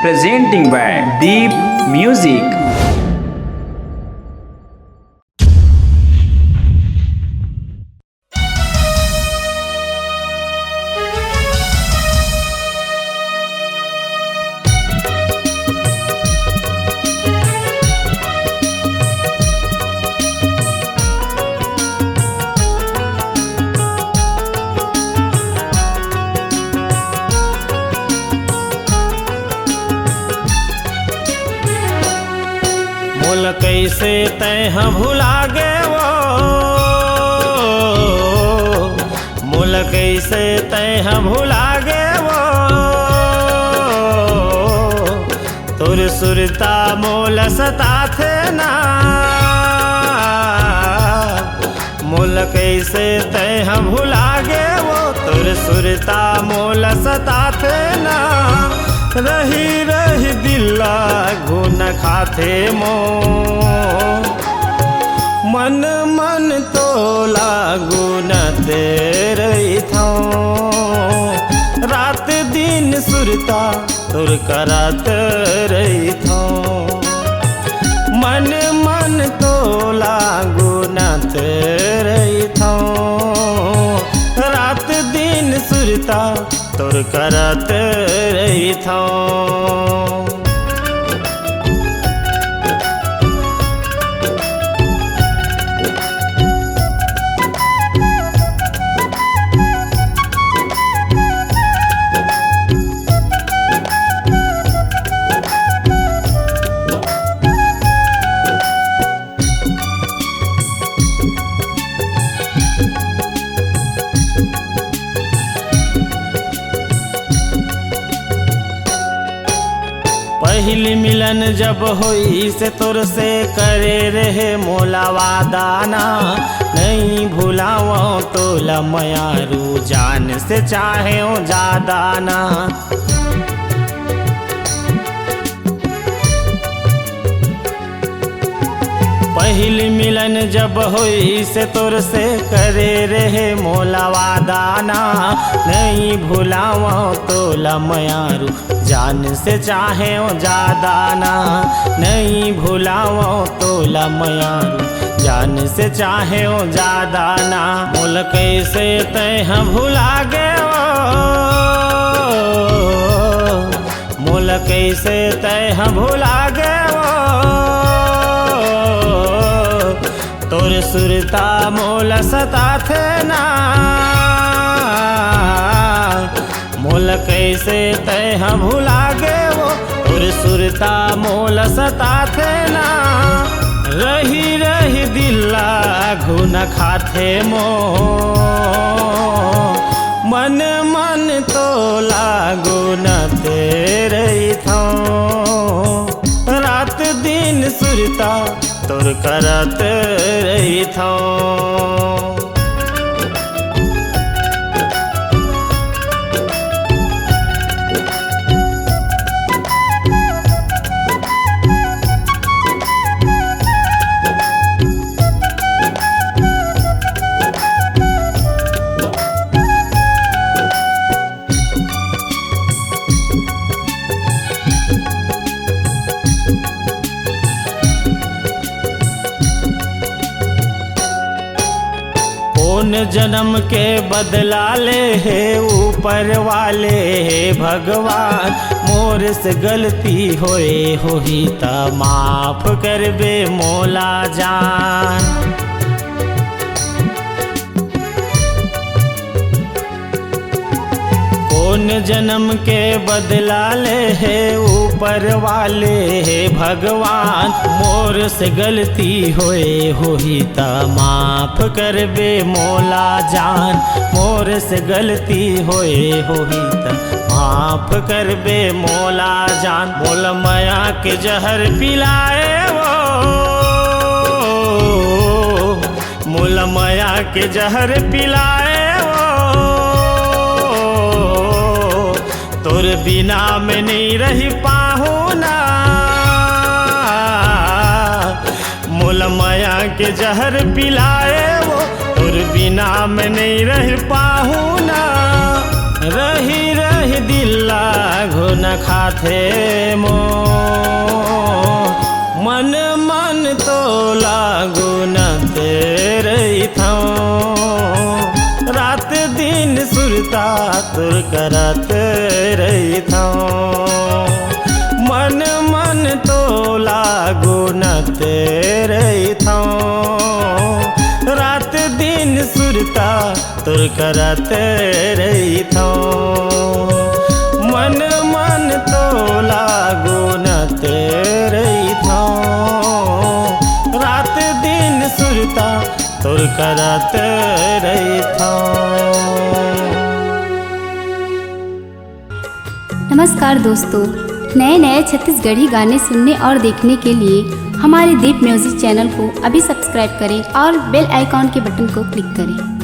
presenting by Deep Music. मोल कैसे तैह भुला गे वो, मोल कैसे तैह भुला गे वो, तुर सुरता मोल सता थे ना। मोल कैसे तैह भुला गे वो, तुर सुरता मोल सता थे ना। रही रही दिला घुन खाथे मो, मन मन तो लागू न तेरे थो। रात दिन सुरता तुर करत रही थो, मन मन तो लागू न तेरे थो। रात दिन सुरता तुर करत रही थो। पहली मिलन जब होई से तुर से करे रहे मोला वादाना। नहीं भुलाओ तो लमयारू जान से चाहे ज्यादा ना। पहली मिलन जब होई से तुर से करे रहे मोला वादाना। नहीं भुलाओ तो लमयारू जान से चाहे ज्यादा ना। नहीं भुलाओ तो लमयारू जान से चाहे ज्यादा ना। मोल कैसे तैह भुला गे वो, मोल कैसे तैह भुला गे वो, तोर सुरता मोल सता थे ना। मोल कैसे तैह भुला गे वो, तोर सुरता मोल सता थे ना। रही रही दिला घुन खाथे मो, मन मन तो लागू न तेरे थो। रात दिन सुरता तुर करत रही थो। कौन जन्म के बदला ले है ऊपर वाले है भगवान। मोर से गलती होए होही ता माफ कर बे मोला जान। कौन जन्म के बदला ले है ऊपर वाले है भगवान। मोर से गलती होए होही ता माफ कर बे मोला जान। मोर से गलती होए होही ता माफ कर बे मोला जान। मोल माया के जहर पिलाए वो, मोल माया के जहर पिलाए वो, तोर बिना में नहीं रही पाहू ना। मोल माया के जहर पिलाए वो, तोर बिना में नहीं रह पाहू ना। रही रही दिल लागो न खाथे मो मन मन तो लागू न तेरे था रात दिन सुरता तुर करत रही था मन मन तो लागू न तेरे था रात दिन सुरता तुर करत रही था मन मन तो लागू न तेरे था रात दिन सुरता तुर करत रही था। नमस्कार दोस्तों, नए नए छत्तीसगढ़ी गाने सुनने और देखने के लिए हमारे दीप म्यूजिक चैनल को अभी सब्सक्राइब करें और बेल आइकॉन के बटन को क्लिक करें।